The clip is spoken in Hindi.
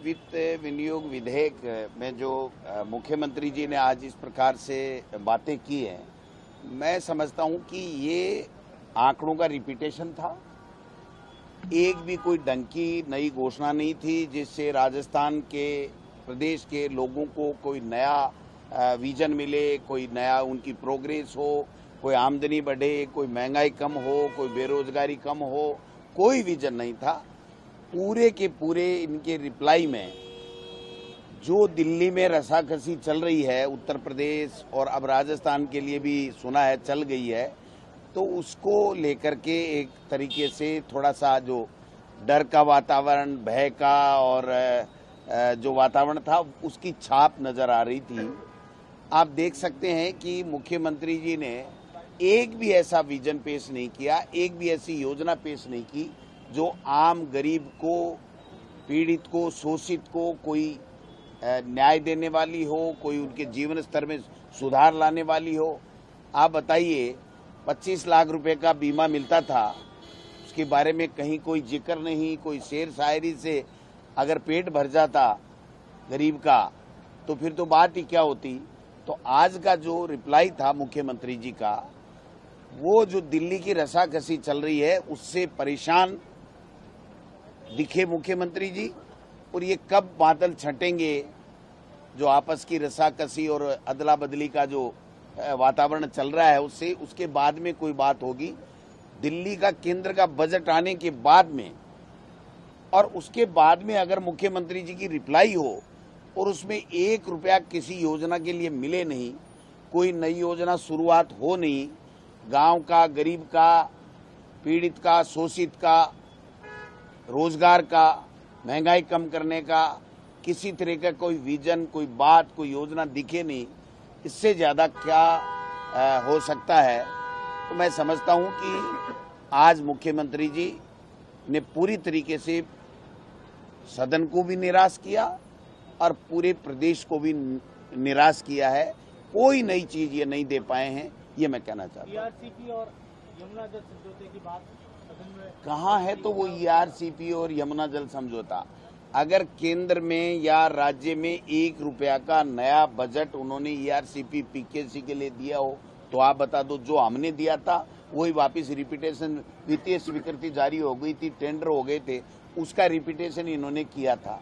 वित्त विनियोग विधेयक में जो मुख्यमंत्री जी ने आज इस प्रकार से बातें की हैं, मैं समझता हूं कि ये आंकड़ों का रिपीटेशन था। एक भी कोई ढंग की नई घोषणा नहीं थी जिससे राजस्थान के प्रदेश के लोगों को कोई नया विजन मिले, कोई नया उनकी प्रोग्रेस हो, कोई आमदनी बढ़े, कोई महंगाई कम हो, कोई बेरोजगारी कम हो, कोई विजन नहीं था। पूरे के पूरे इनके रिप्लाई में जो दिल्ली में रसाकसी चल रही है, उत्तर प्रदेश और अब राजस्थान के लिए भी सुना है चल गई है, तो उसको लेकर के एक तरीके से थोड़ा सा जो डर का वातावरण, भय का और जो वातावरण था उसकी छाप नजर आ रही थी। आप देख सकते हैं कि मुख्यमंत्री जी ने एक भी ऐसा विजन पेश नहीं किया, एक भी ऐसी योजना पेश नहीं की जो आम गरीब को, पीड़ित को, शोषित को कोई न्याय देने वाली हो, कोई उनके जीवन स्तर में सुधार लाने वाली हो। आप बताइए, 25 लाख रुपए का बीमा मिलता था, उसके बारे में कहीं कोई जिक्र नहीं, कोई शेर शायरी से अगर पेट भर जाता गरीब का तो फिर तो बात ही क्या होती। तो आज का जो रिप्लाई था मुख्यमंत्री जी का, वो जो दिल्ली की रसाकसी चल रही है उससे परेशान दिखे मुख्यमंत्री जी। और ये कब बादल छटेंगे, जो आपस की रसाकसी और अदला बदली का जो वातावरण चल रहा है उससे, उसके बाद में कोई बात होगी। दिल्ली का केंद्र का बजट आने के बाद में और उसके बाद में अगर मुख्यमंत्री जी की रिप्लाई हो और उसमें 1 रुपया किसी योजना के लिए मिले नहीं, कोई नई योजना शुरुआत हो नहीं, गांव का, गरीब का, पीड़ित का, शोषित का, रोजगार का, महंगाई कम करने का किसी तरह का कोई विजन, कोई बात, कोई योजना दिखे नहीं, इससे ज्यादा क्या हो सकता है। तो मैं समझता हूं कि आज मुख्यमंत्री जी ने पूरी तरीके से सदन को भी निराश किया और पूरे प्रदेश को भी निराश किया है। कोई नई चीज ये नहीं दे पाए हैं, ये मैं कहना चाहता हूँ। ईआरसीपी और यमुना जल समझौते की बात सदन में कहाँ है तो वो ईआरसीपी और यमुना जल समझौता। अगर केंद्र में या राज्य में 1 रुपया का नया बजट उन्होंने ईआरसीपी पीकेसी के लिए दिया हो तो आप बता दो। जो हमने दिया था वही वापस रिपीटेशन, वित्तीय स्वीकृति जारी हो गई थी, टेंडर हो गए थे, उसका रिपीटेशन इन्होंने किया था।